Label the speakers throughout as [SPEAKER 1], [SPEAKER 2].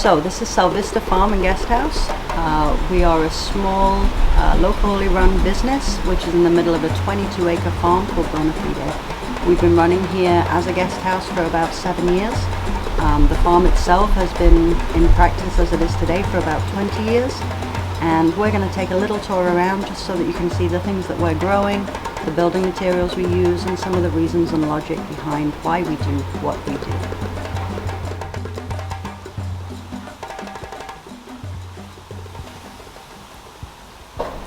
[SPEAKER 1] So this is Sal Vista Farm and Guest House. We are a small, locally run business which is in the middle of a 22-acre farm called Ometepe. We've been running here as a guest house for about 7 years. The farm itself has been in practice as it is today for about 20 years. And we're going to take a little tour around just so that you can see the things that we're growing, the building materials we use, and some of the reasons and logic behind why we do what we do.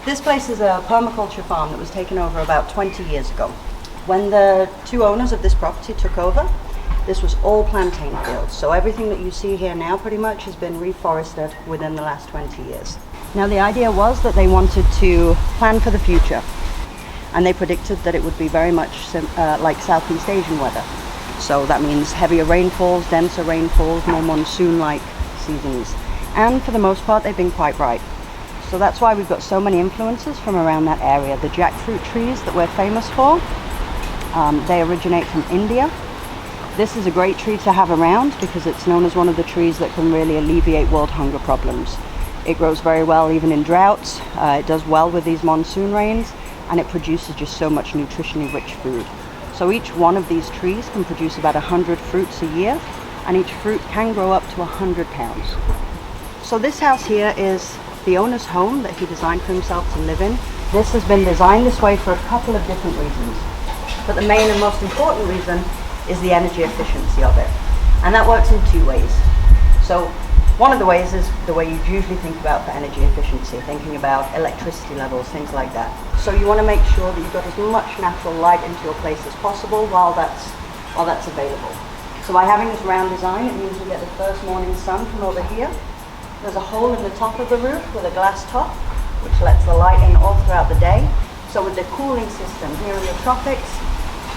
[SPEAKER 1] This place is a permaculture farm that was taken over about 20 years ago. When the two owners of this property took over, this was all plantain fields. So everything that you see here now pretty much has been reforested within the last 20 years. Now the idea was that they wanted to plan for the future, and they predicted that it would be very much like Southeast Asian weather. So that means heavier rainfalls, denser rainfalls, more monsoon-like seasons. And for the most part, they've been quite right. So that's why we've got so many influences from around that area. The jackfruit trees that we're famous for, they originate from India. This is a great tree to have around because it's known as one of the trees that can really alleviate world hunger problems. It grows very well even in droughts. It does well with these monsoon rains, and it produces just so much nutritionally rich food. So each one of these trees can produce about 100 fruits a year, and each fruit can grow up to 100 pounds. So this house here is the owner's home that he designed for himself to live in. This has been designed this way for a couple of different reasons. But the main and most important reason is the energy efficiency of it. And that works in two ways. So one of the ways is the way you usually think about for energy efficiency, thinking about electricity levels, things like that. So you want to make sure that you've got as much natural light into your place as possible while that's available. So by having this round design, it means we get the first morning sun from over here. There's a hole in the top of the roof with a glass top, which lets the light in all throughout the day. So with the cooling system here in the tropics,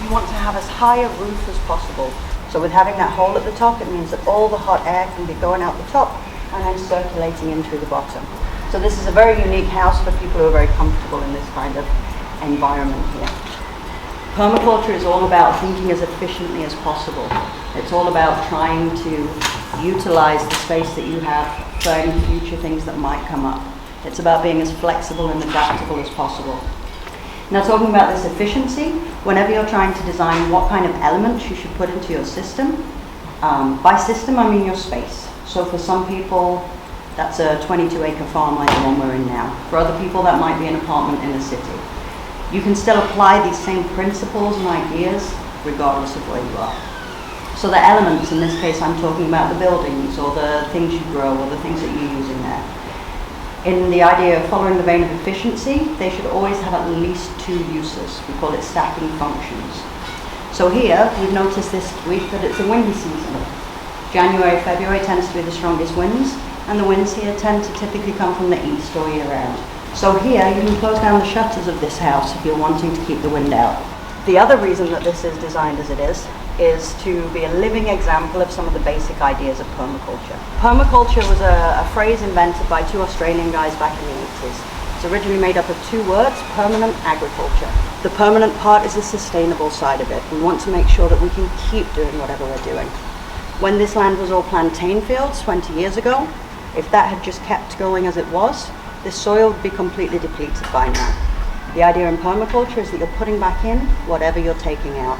[SPEAKER 1] you want to have as high a roof as possible. So with having that hole at the top, it means that all the hot air can be going out the top and then circulating in through the bottom. So this is a very unique house for people who are very comfortable in this kind of environment here. Permaculture is all about thinking as efficiently as possible. It's all about trying to utilize the space that you have for any future things that might come up. It's about being as flexible and adaptable as possible. Now, talking about this efficiency, whenever you're trying to design what kind of elements you should put into your system, by system I mean your space. So for some people, that's a 22-acre farm like the one we're in now. For other people, that might be an apartment in a city. You can still apply these same principles and ideas regardless of where you are. So the elements, in this case, I'm talking about the buildings or the things you grow or the things that you're using there. In the idea of following the vein of efficiency, they should always have at least two uses. We call it stacking functions. So here, we've noticed this week that it's a windy season. January, February tends to be the strongest winds, and the winds here tend to typically come from the east all year round. So here, you can close down the shutters of this house if you're wanting to keep the wind out. The other reason that this is designed as it is to be a living example of some of the basic ideas of permaculture. Permaculture was a phrase invented by two Australian guys back in the 80s. It's originally made up of two words, permanent agriculture. The permanent part is the sustainable side of it. We want to make sure that we can keep doing whatever we're doing. When this land was all plantain fields 20 years ago, if that had just kept going as it was, this soil would be completely depleted by now. The idea in permaculture is that you're putting back in whatever you're taking out.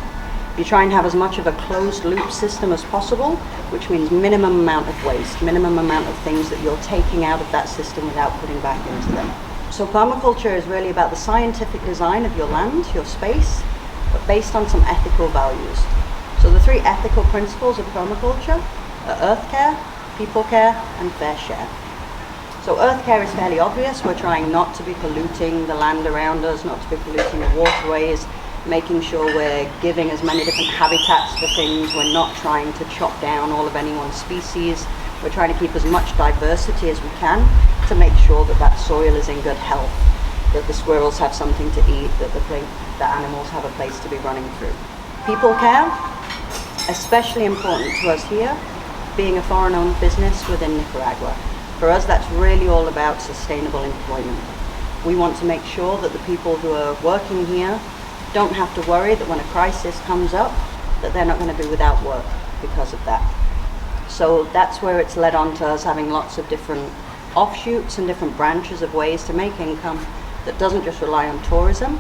[SPEAKER 1] You try and have as much of a closed loop system as possible, which means minimum amount of waste, minimum amount of things that you're taking out of that system without putting back into them. So permaculture is really about the scientific design of your land, your space, but based on some ethical values. So the three ethical principles of permaculture are earth care, people care, and fair share. So earth care is fairly obvious. We're trying not to be polluting the land around us, not to be polluting the waterways, making sure we're giving as many different habitats for things. We're not trying to chop down all of any one species. We're trying to keep as much diversity as we can to make sure that that soil is in good health, that the squirrels have something to eat, that the animals have a place to be running through. People care, especially important to us here, being a foreign-owned business within Nicaragua. For us, that's really all about sustainable employment. We want to make sure that the people who are working here don't have to worry that when a crisis comes up, that they're not going to be without work because of that. So that's where it's led on to us having lots of different offshoots and different branches of ways to make income that doesn't just rely on tourism,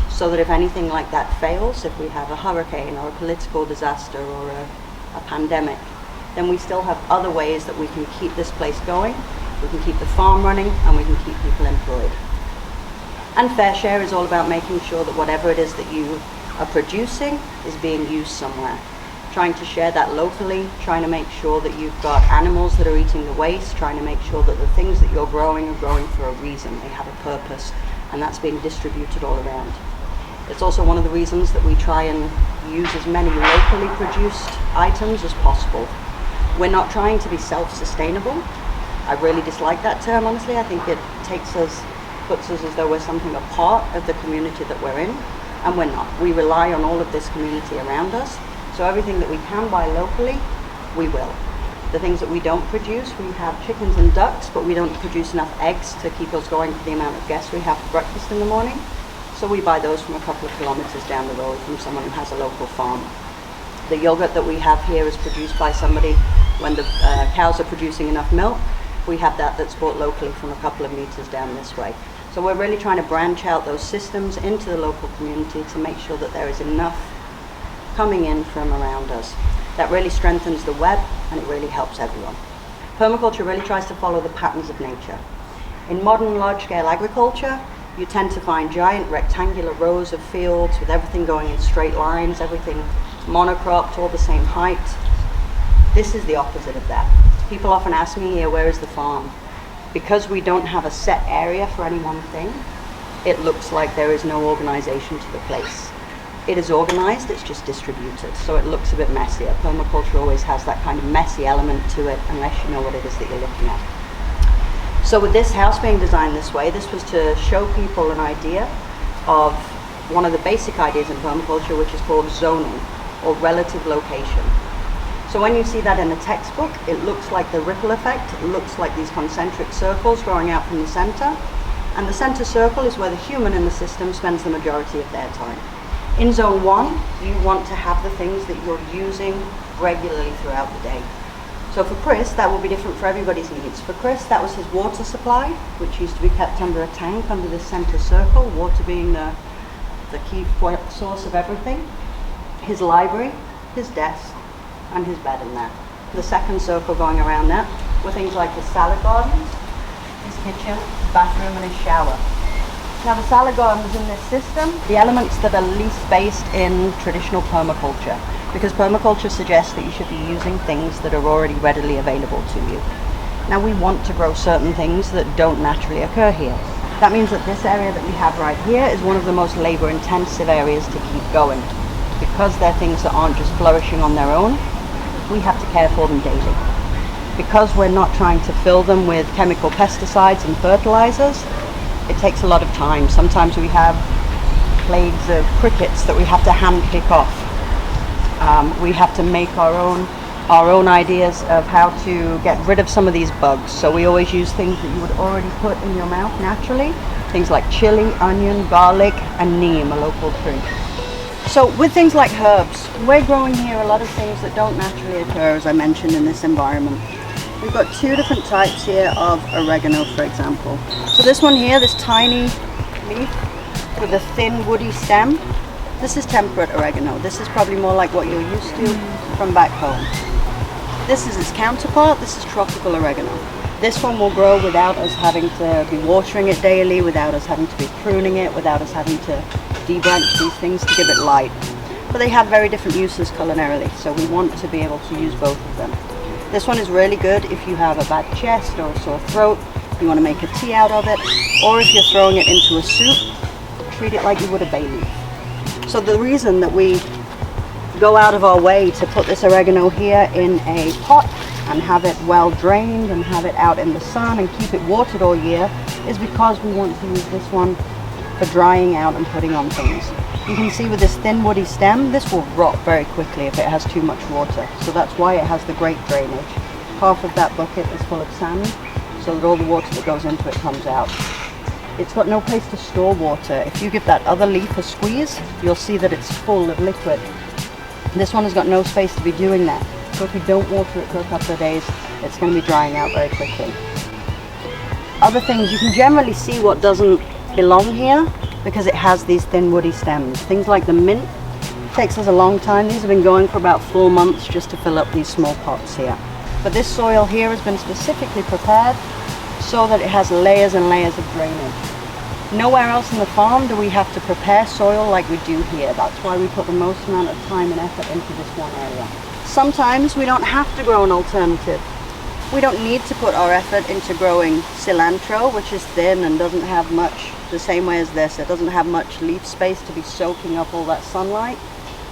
[SPEAKER 1] so that if anything like that fails, if we have a hurricane or a political disaster or a pandemic, then we still have other ways that we can keep this place going, we can keep the farm running, and we can keep people employed. And Fair Share is all about making sure that whatever it is that you are producing is being used somewhere. Trying to share that locally, trying to make sure that you've got animals that are eating the waste, trying to make sure that the things that you're growing are growing for a reason, they have a purpose, and that's being distributed all around. It's also one of the reasons that we try and use as many locally produced items as possible. We're not trying to be self-sustainable. I really dislike that term, honestly. I think it puts us as though we're something a part of the community that we're in, and we're not. We rely on all of this community around us. So everything that we can buy locally, we will. The things that we don't produce, we have chickens and ducks, but we don't produce enough eggs to keep us going for the amount of guests we have for breakfast in the morning. So we buy those from a couple of kilometers down the road from someone who has a local farm. The yogurt that we have here is produced by somebody when the cows are producing enough milk. We have that's bought locally from a couple of meters down this way. So we're really trying to branch out those systems into the local community to make sure that there is enough coming in from around us. That really strengthens the web, and it really helps everyone. Permaculture really tries to follow the patterns of nature. In modern large-scale agriculture, you tend to find giant rectangular rows of fields with everything going in straight lines, everything monocropped, all the same height. This is the opposite of that. People often ask me here, where is the farm? Because we don't have a set area for any one thing, it looks like there is no organization to the place. It is organized, it's just distributed, so it looks a bit messier. Permaculture always has that kind of messy element to it, unless you know what it is that you're looking at. So with this house being designed this way, this was to show people an idea of one of the basic ideas in permaculture, which is called zoning, or relative location. So when you see that in a textbook, it looks like the ripple effect, it looks like these concentric circles growing out from the center, and the center circle is where the human in the system spends the majority of their time. In zone 1, you want to have the things that you're using regularly throughout the day. So for Chris, that will be different for everybody's needs. For Chris, that was his water supply, which used to be kept under a tank under this center circle, water being the key source of everything. His library, his desk, and his bed in there. The second circle going around that were things like his salad garden, his kitchen, bathroom, and his shower. Now the salad gardens in this system, the elements that are least based in traditional permaculture, because permaculture suggests that you should be using things that are already readily available to you. Now we want to grow certain things that don't naturally occur here. That means that this area that we have right here is one of the most labor intensive areas to keep going. Because they're things that aren't just flourishing on their own, we have to care for them daily. Because we're not trying to fill them with chemical pesticides and fertilizers, it takes a lot of time. Sometimes we have plagues of crickets that we have to hand pick off. We have to make our own ideas of how to get rid of some of these bugs. So we always use things that you would already put in your mouth naturally. Things like chili, onion, garlic, and neem, a local tree. So with things like herbs, we're growing here a lot of things that don't naturally occur, as I mentioned, in this environment. We've got two different types here of oregano, for example. So this one here, this tiny leaf with a thin woody stem, this is temperate oregano. This is probably more like what you're used to from back home. This is its counterpart, this is tropical oregano. This one will grow without us having to be watering it daily, without us having to be pruning it, without us having to debranch these things to give it light. But they have very different uses culinarily, so we want to be able to use both of them. This one is really good if you have a bad chest or a sore throat, you want to make a tea out of it, or if you're throwing it into a soup, treat it like you would a bay leaf. So the reason that we go out of our way to put this oregano here in a pot and have it well drained and have it out in the sun and keep it watered all year is because we want to use this one for drying out and putting on things. You can see with this thin woody stem, this will rot very quickly if it has too much water. So that's why it has the great drainage. Half of that bucket is full of sand, so that all the water that goes into it comes out. It's got no place to store water. If you give that other leaf a squeeze, you'll see that it's full of liquid. This one has got no space to be doing that. So if we don't water it for a couple of days, it's going to be drying out very quickly. Other things, you can generally see what doesn't belong here because it has these thin woody stems. Things like the mint takes us a long time. These have been going for about 4 months just to fill up these small pots here. But this soil here has been specifically prepared so that it has layers and layers of drainage. Nowhere else in the farm do we have to prepare soil like we do here. That's why we put the most amount of time and effort into this one area. Sometimes we don't have to grow an alternative. We don't need to put our effort into growing cilantro, which is thin and doesn't have much, the same way as this. It doesn't have much leaf space to be soaking up all that sunlight.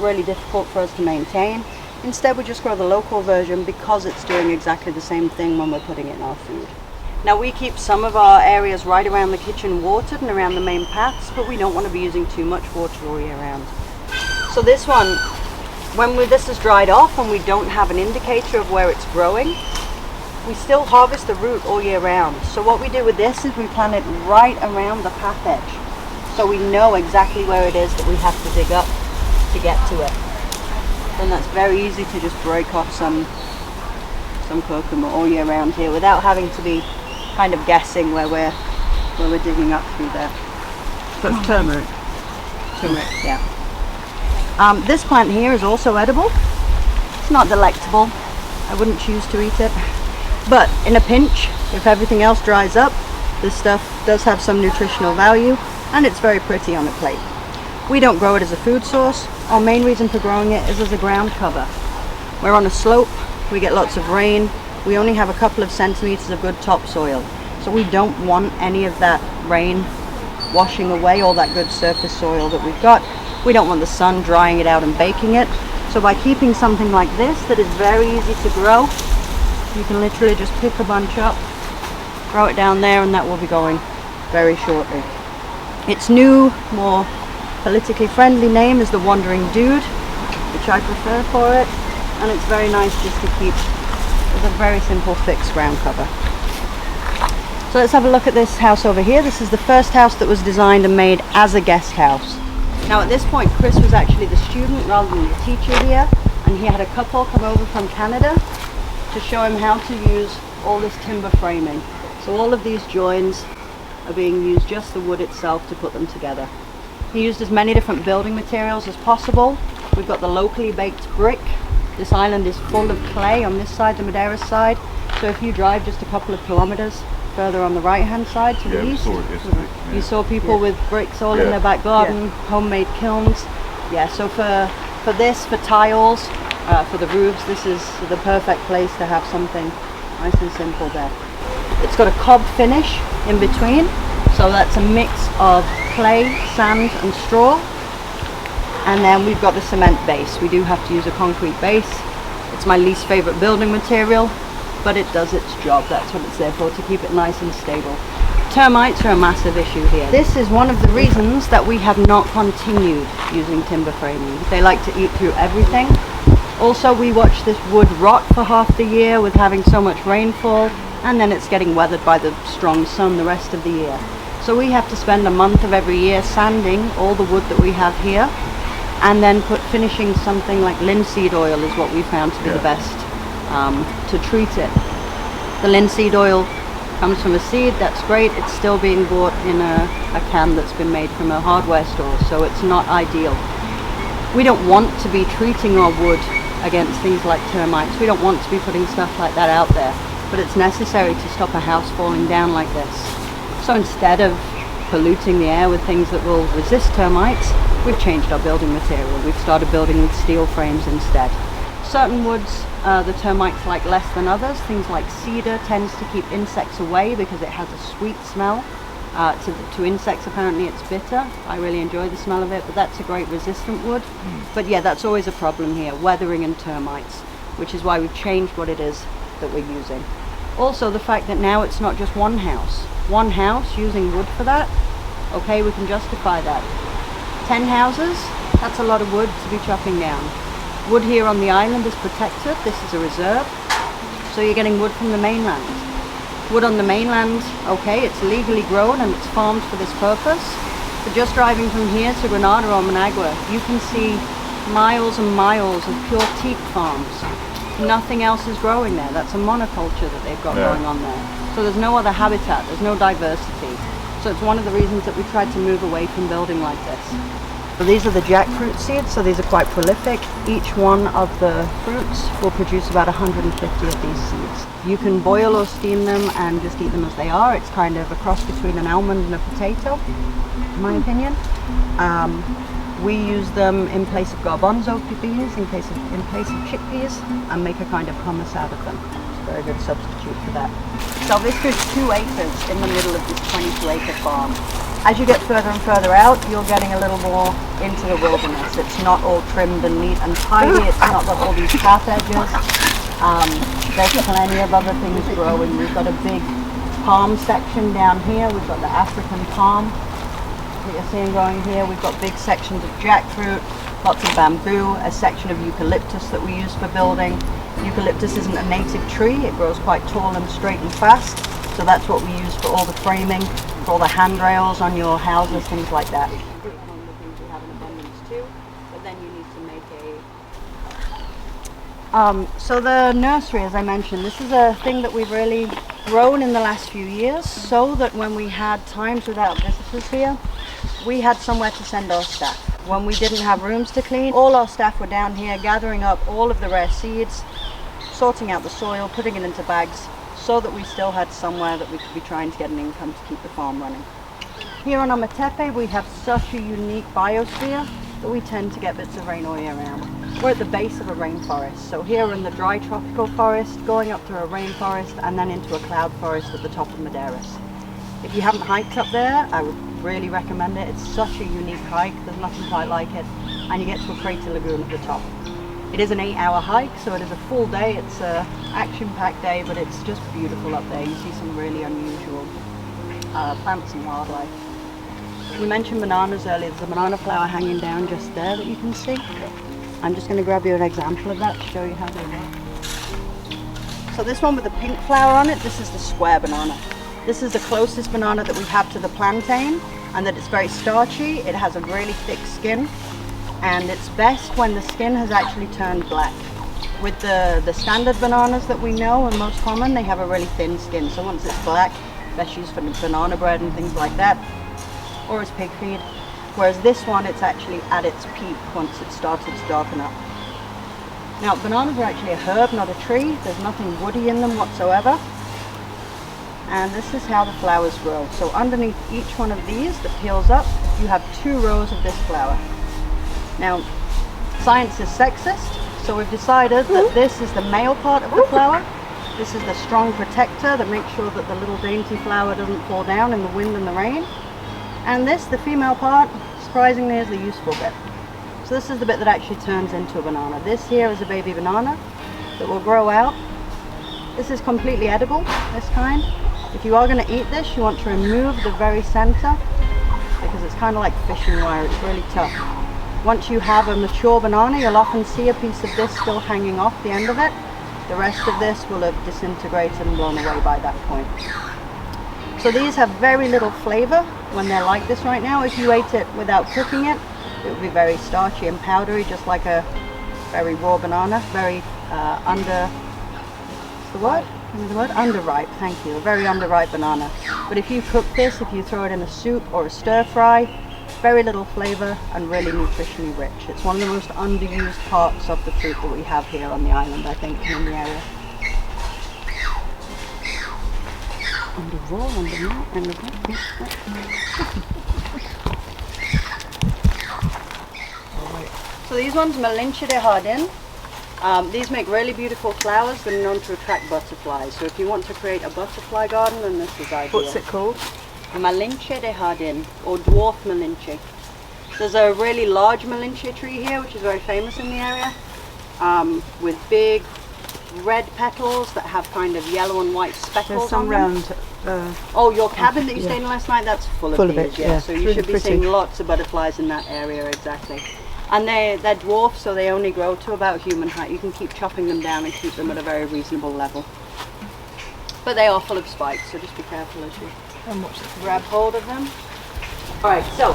[SPEAKER 1] Really difficult for us to maintain. Instead, we just grow the local version because it's doing exactly the same thing when we're putting it in our food. Now, we keep some of our areas right around the kitchen watered and around the main paths, but we don't want to be using too much water all year round. So this one, when this is dried off and we don't have an indicator of where it's growing, we still harvest the root all year round. So what we do with this is we plant it right around the path edge. So we know exactly where it is that we have to dig up to get to it. Then that's very easy to just break off some curcuma all year round here without having to be kind of guessing where we're digging up through there.
[SPEAKER 2] So it's turmeric.
[SPEAKER 1] Turmeric, yeah. This plant here is also edible. It's not delectable. I wouldn't choose to eat it. But in a pinch, if everything else dries up, this stuff does have some nutritional value and it's very pretty on a plate. We don't grow it as a food source. Our main reason for growing it is as a ground cover. We're on a slope, we get lots of rain, we only have a couple of centimeters of good topsoil. So we don't want any of that rain washing away all that good surface soil that we've got. We don't want the sun drying it out and baking it. So by keeping something like this that is very easy to grow, you can literally just pick a bunch up, throw it down there, and that will be going very shortly. Its new, more politically friendly name is the Wandering Dude, which I prefer for it, and it's very nice just to keep as a very simple fixed ground cover. So let's have a look at this house over here. This is the first house that was designed and made as a guest house. Now at this point, Chris was actually the student rather than the teacher here, and he had a couple come over from Canada to show him how to use all this timber framing. So all of these joins are being used, just the wood itself, to put them together. He used as many different building materials as possible. We've got the locally baked brick. This island is full of clay on this side, the Madeira side. So if you drive just a couple of kilometers further on the right hand side to the east, you saw people with bricks all in their back garden, homemade kilns. Yeah, so for this, for tiles, for the roofs, this is the perfect place to have something nice and simple there. It's got a cob finish in between, so that's a mix of clay, sand and straw. And then we've got the cement base. We do have to use a concrete base. It's my least favorite building material, but it does its job. That's what it's there for, to keep it nice and stable. Termites are a massive issue here. This is one of the reasons that we have not continued using timber framing. They like to eat through everything. Also, we watch this wood rot for half the year with having so much rainfall, and then it's getting weathered by the strong sun the rest of the year. So we have to spend a month of every year sanding all the wood that we have here, and then finishing something like linseed oil is what we found to be the best to treat it. The linseed oil comes from a seed, that's great. It's still being bought in a can that's been made from a hardware store, so it's not ideal. We don't want to be treating our wood against things like termites. We don't want to be putting stuff like that out there, but it's necessary to stop a house falling down like this. So instead of polluting the air with things that will resist termites, we've changed our building material. We've started building with steel frames instead. Certain woods the termites like less than others. Things like cedar tends to keep insects away because it has a sweet smell. To insects, apparently it's bitter. I really enjoy the smell of it, but that's a great resistant wood. But yeah, that's always a problem here, weathering and termites, which is why we've changed what it is that we're using. Also, the fact that now it's not just one house using wood for that. Okay, we can justify that. 10 houses, that's a lot of wood to be chopping down. Wood here on the island is protected. This is a reserve, so you're getting wood from the mainland. Wood on the mainland, okay, it's legally grown and it's farmed for this purpose, but just driving from here to Grenada or Managua, you can see miles and miles of pure teak farms. nothing else is growing there. That's a monoculture that they've got going on there. So there's no other habitat, there's no diversity. So it's one of the reasons that we tried to move away from building like this. So these are the jackfruit seeds, so these are quite prolific. Each one of the fruits will produce about 150 of these seeds. You can boil or steam them and just eat them as they are. It's kind of a cross between an almond and a potato, in my opinion. We use them in place of garbanzo beans, in place of chickpeas, and make a kind of hummus out of them. It's a very good substitute for that. Sal Vista is 2 acres in the middle of this 22-acre farm. As you get further and further out, you're getting a little more into the wilderness. It's not all trimmed and neat and tidy. It's not got all these path edges. There's plenty of other things growing. We've got a big palm section down here. We've got the African palm that you're seeing growing here. We've got big sections of jackfruit, lots of bamboo, a section of eucalyptus that we use for building. Eucalyptus isn't a native tree. It grows quite tall and straight and fast. So that's what we use for all the framing, for all the handrails on your houses, things like that. One of the things we have in abundance too, but then you need to make a... So the nursery, as I mentioned, this is a thing that we've really grown in the last few years, so that when we had times without visitors here, we had somewhere to send our staff. When we didn't have rooms to clean, all our staff were down here gathering up all of the rare seeds, sorting out the soil, putting it into bags, so that we still had somewhere that we could be trying to get an income to keep the farm running. Here on Ometepe, we have such a unique biosphere that we tend to get bits of rain all year round. We're at the base of a rainforest, so here we're in the dry tropical forest, going up through a rainforest and then into a cloud forest at the top of Madeiras. If you haven't hiked up there, I would really recommend it. It's such a unique hike, there's nothing quite like it, and you get to a crater lagoon at the top. It is an 8-hour hike, so it is a full day. It's an action-packed day, but it's just beautiful up there. You see some really unusual plants and wildlife. We mentioned bananas earlier. There's a banana flower hanging down just there that you can see. I'm just going to grab you an example of that to show you how they work. So this one with the pink flower on it, this is the square banana. This is the closest banana that we have to the plantain, and that it's very starchy. It has a really thick skin, and it's best when the skin has actually turned black. With the standard bananas that we know and most common, they have a really thin skin. So once it's black, best used for banana bread and things like that, or as pig feed. Whereas this one, it's actually at its peak once it started to darken up. Now, bananas are actually a herb, not a tree. There's nothing woody in them whatsoever. And this is how the flowers grow. So underneath each one of these that peels up, you have 2 rows of this flower. Now, science is sexist, so we've decided that this is the male part of the flower. This is the strong protector that makes sure that the little dainty flower doesn't fall down in the wind and the rain. And this, the female part, surprisingly, is the useful bit. So this is the bit that actually turns into a banana. This here is a baby banana that will grow out. This is completely edible, this kind. If you are going to eat this, you want to remove the very center, because it's kind of like fishing wire, it's really tough. Once you have a mature banana, you'll often see a piece of this still hanging off the end of it. The rest of this will have disintegrated and blown away by that point. So these have very little flavor when they're like this right now. If you ate it without cooking it, it would be very starchy and powdery, just like a very raw banana, very underripe, thank you, a very underripe banana. But if you cook this, if you throw it in a soup or a stir fry, very little flavor and really nutritionally rich. It's one of the most underused parts of the fruit that we have here on the island, I think, in the area. Under raw, under raw, under raw. So these ones, Malinche de Jardin. These make really beautiful flowers that are known to attract butterflies. So if you want to create a butterfly garden, then this is ideal.
[SPEAKER 2] What's it called?
[SPEAKER 1] Malinche de Jardin, or dwarf Malinche. There's a really large Malinche tree here, which is very famous in the area, with big red petals that have kind of yellow and white speckles.
[SPEAKER 2] There's some
[SPEAKER 1] on them. Oh, your cabin that you stayed in last night, that's full of these, yeah. So you should be seeing lots of butterflies in that area, exactly. And they're dwarf, so they only grow to about human height. You can keep chopping them down and keep them at a very reasonable level. But they are full of spikes, so just be careful as you grab hold of them. Alright, so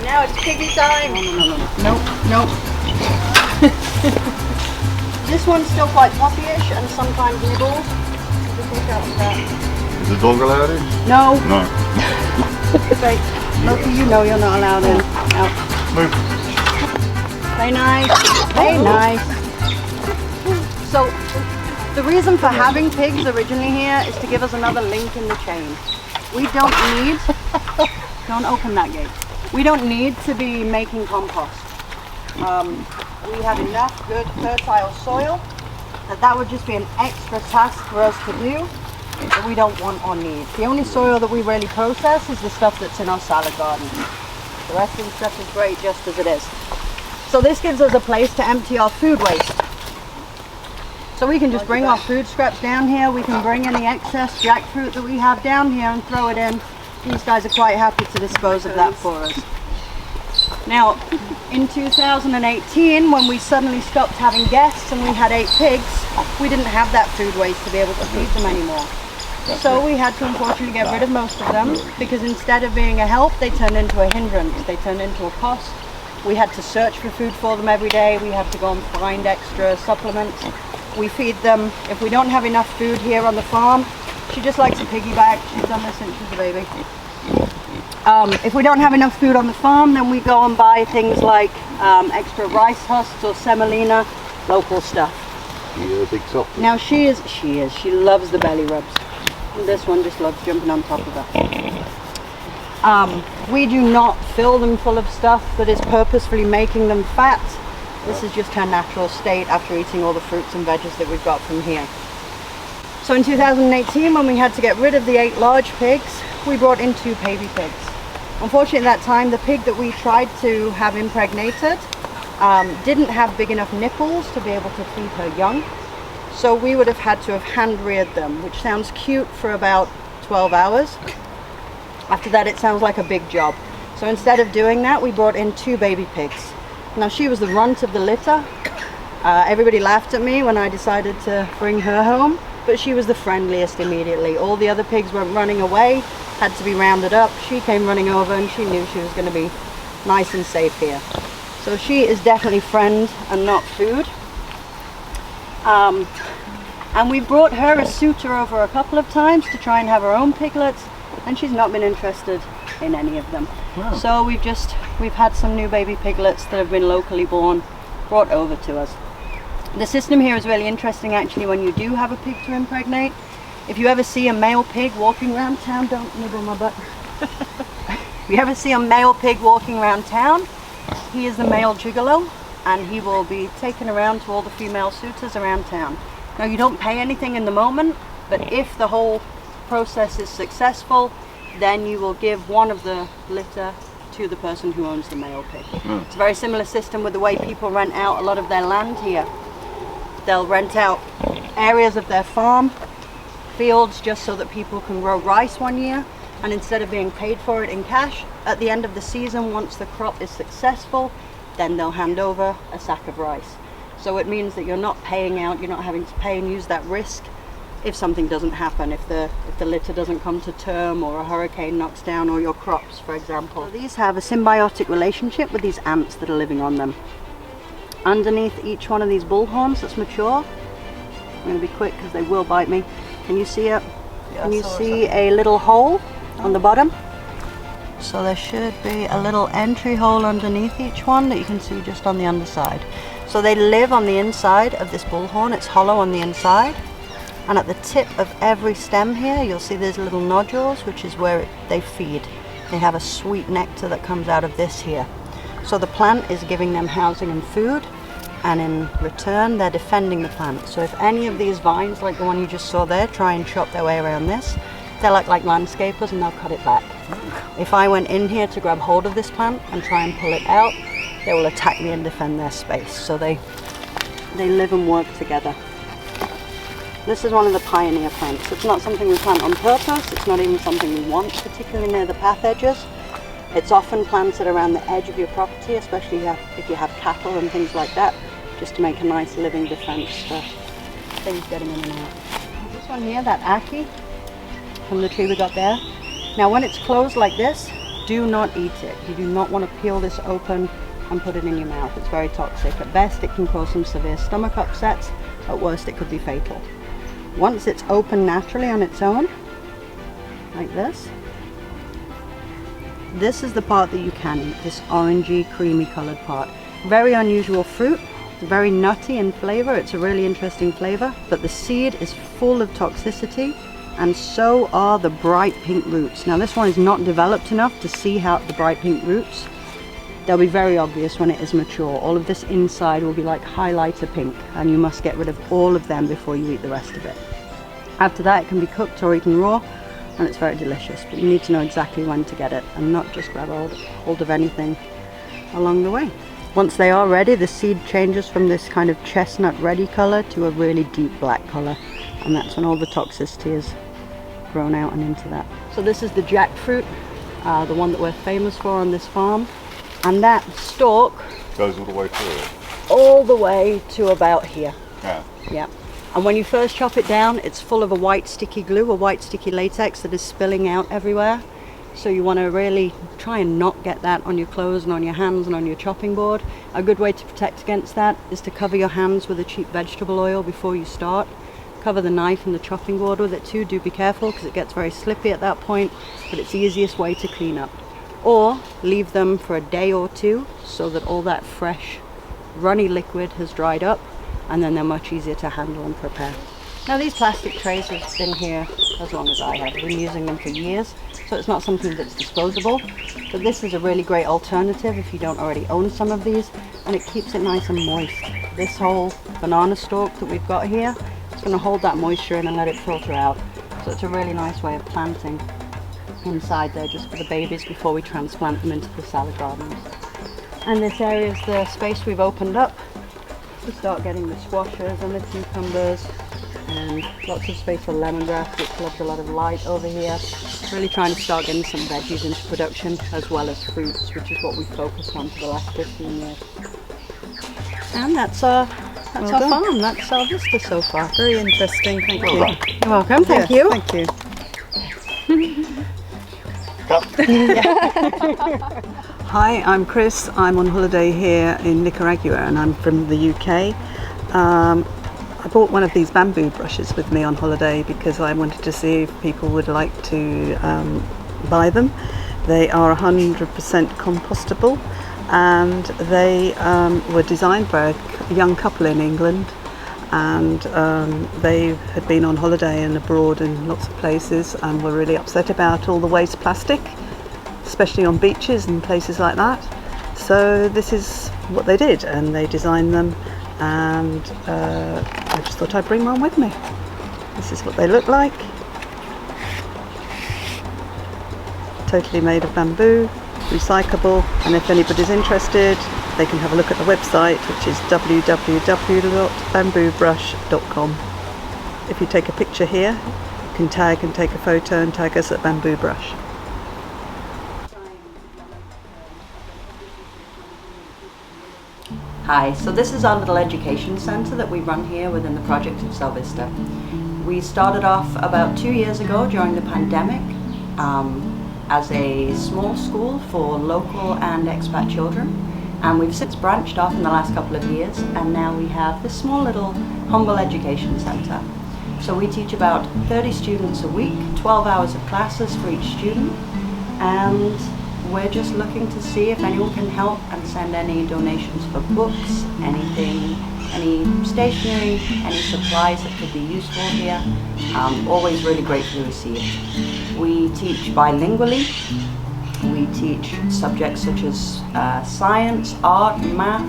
[SPEAKER 1] now it's piggy time. No. This one's still quite puppyish and sometimes nibbles. Just look out for that.
[SPEAKER 3] Is the dog allowed in?
[SPEAKER 1] No.
[SPEAKER 3] No.
[SPEAKER 1] Say, Loki, you know you're not allowed in. Out.
[SPEAKER 3] Move.
[SPEAKER 1] Stay nice. Stay nice. So, the reason for having pigs originally here is to give us another link in the chain. We don't need, don't open that gate. We don't need to be making compost. We have enough good fertile soil that would just be an extra task for us to do that we don't want or need. The only soil that we really process is the stuff that's in our salad garden. The rest of the stuff is great just as it is. So this gives us a place to empty our food waste. So we can just bring our food scraps down here, we can bring any excess jackfruit that we have down here and throw it in. These guys are quite happy to dispose of that for us. Now, in 2018, when we suddenly stopped having guests and we had 8 pigs, we didn't have that food waste to be able to feed them anymore. So we had to unfortunately get rid of most of them because instead of being a help, they turned into a hindrance, they turned into a cost. We had to search for food for them every day, we had to go and find extra supplements. We feed them, if we don't have enough food here on the farm, she just likes a piggyback, she's done this since she's a baby. If we don't have enough food on the farm, then we go and buy things like extra rice husks or semolina, local stuff.
[SPEAKER 3] You're a big softie.
[SPEAKER 1] Now she loves the belly rubs. And this one just loves jumping on top of her. We do not fill them full of stuff that is purposefully making them fat. This is just her natural state after eating all the fruits and veggies that we've got from here. So in 2018, when we had to get rid of the 8 large pigs, we brought in 2 baby pigs. Unfortunately at that time, the pig that we tried to have impregnated didn't have big enough nipples to be able to feed her young. So we would have had to have hand reared them, which sounds cute for about 12 hours. After that, it sounds like a big job. So instead of doing that, we brought in 2 baby pigs. Now she was the runt of the litter. Everybody laughed at me when I decided to bring her home, but she was the friendliest immediately. All the other pigs went running away, had to be rounded up. She came running over and she knew she was going to be nice and safe here. So she is definitely friend and not food. And we brought her a suitor over a couple of times to try and have her own piglets, and she's not been interested in any of them.
[SPEAKER 3] Wow.
[SPEAKER 1] So we've had some new baby piglets that have been locally born brought over to us. The system here is really interesting actually when you do have a pig to impregnate. If you ever see a male pig walking around town, don't nibble my butt. If you ever see a male pig walking around town, he is the male gigolo and he will be taken around to all the female suitors around town. Now you don't pay anything in the moment, but if the whole process is successful, then you will give one of the litter to the person who owns the male pig. It's a very similar system with the way people rent out a lot of their land here. They'll rent out areas of their farm, fields, just so that people can grow rice one year, and instead of being paid for it in cash, at the end of the season, once the crop is successful, then they'll hand over a sack of rice. So it means that you're not paying out, you're not having to pay and use that risk if something doesn't happen, if the litter doesn't come to term or a hurricane knocks down all your crops, for example. So these have a symbiotic relationship with these ants that are living on them. Underneath each one of these bullhorns that's mature, I'm going to be quick because they will bite me. Can you see it? Can you see a little hole on the bottom? So there should be a little entry hole underneath each one that you can see just on the underside. So they live on the inside of this bullhorn. It's hollow on the inside. And at the tip of every stem here, you'll see there's little nodules, which is where they feed. They have a sweet nectar that comes out of this here. So the plant is giving them housing and food, and in return, they're defending the plant. So if any of these vines, like the one you just saw there, try and chop their way around this, they're like landscapers and they'll cut it back. If I went in here to grab hold of this plant and try and pull it out, they will attack me and defend their space. So they live and work together. This is one of the pioneer plants. It's not something we plant on purpose. It's not even something we want, particularly near the path edges. It's often planted around the edge of your property, especially if you have cattle and things like that, just to make a nice living defense for things getting in and out. This one here, that ackee from the tree we got there. Now when it's closed like this, do not eat it. You do not want to peel this open, and put it in your mouth. It's very toxic. At best, it can cause some severe stomach upsets. At worst, it could be fatal. Once it's open naturally on its own, like this is the part that you can eat, this orangey, creamy colored part. Very unusual fruit, very nutty in flavor. It's a really interesting flavor, but the seed is full of toxicity, and so are the bright pink roots. Now this one is not developed enough to see how the bright pink roots. They'll be very obvious when it is mature. All of this inside will be like highlighter pink, and you must get rid of all of them before you eat the rest of it. After that, it can be cooked or eaten raw, and it's very delicious, but you need to know exactly when to get it and not just grab hold of anything along the way. Once they are ready, the seed changes from this kind of chestnut reddy color to a really deep black color, and that's when all the toxicity is grown out and into that. So this is the jackfruit, the one that we're famous for on this farm, and that stalk
[SPEAKER 3] Goes all the way through it.
[SPEAKER 1] all the way to about here.
[SPEAKER 3] Yeah.
[SPEAKER 1] Yeah. And when you first chop it down, it's full of a white sticky glue, a white sticky latex that is spilling out everywhere. So you want to really try and not get that on your clothes and on your hands and on your chopping board. A good way to protect against that is to cover your hands with a cheap vegetable oil before you start. Cover the knife and the chopping board with it too. Do be careful because it gets very slippy at that point, but it's the easiest way to clean up. Or leave them for a day or two so that all that fresh runny liquid has dried up, and then they're much easier to handle and prepare. Now these plastic trays have been here as long as I have. I've been using them for years, so it's not something that's disposable, but this is a really great alternative if you don't already own some of these, and it keeps it nice and moist. This whole banana stalk that we've got here is going to hold that moisture in and let it filter out, so it's a really nice way of planting inside there just for the babies before we transplant them into the salad gardens. And this area is the space we've opened up to start getting the squashes and the cucumbers, and lots of space for lemongrass, which loves a lot of light over here. Really trying to start getting some veggies into production as well as fruits, which is what we've focused on for the last 15 years. And that's our farm. That's Sal Vista so far.
[SPEAKER 2] Very interesting, thank you.
[SPEAKER 1] You're welcome, thank you.
[SPEAKER 2] Thank you. Hi, I'm Chris. I'm on holiday here in Nicaragua and I'm from the UK. I bought one of these bamboo brushes with me on holiday because I wanted to see if people would like to buy them. They are 100% compostable, and they were designed by a young couple in England, and they had been on holiday and abroad in lots of places and were really upset about all the waste plastic, especially on beaches and places like that. So this is what they did, and they designed them, and I just thought I'd bring one with me. This is what they look like. Totally made of bamboo, recyclable, and if anybody's interested, they can have a look at the website, which is www.bamboobrush.com. If you take a picture here, you can tag and take a photo and tag us at Bamboo Brush.
[SPEAKER 1] Hi, so this is our little education centre that we run here within the project of Sal Vista. We started off about 2 years ago during the pandemic as a small school for local and expat children, and we've since branched off in the last couple of years, and now we have this small little humble education centre. So we teach about 30 students a week, 12 hours of classes for each student, and we're just looking to see if anyone can help and send any donations for books, anything, any stationery, any supplies that could be useful here. Always really gratefully received. We teach bilingually. We teach subjects such as science, art, math,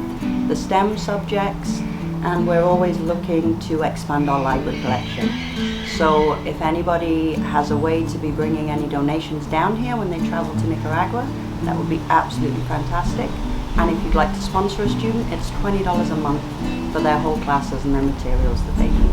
[SPEAKER 1] the STEM subjects, and we're always looking to expand our library collection. So if anybody has a way to be bringing any donations down here when they travel to Nicaragua, that would be absolutely fantastic. And if you'd like to sponsor a student, it's $20 a month for their whole classes and their materials that they need.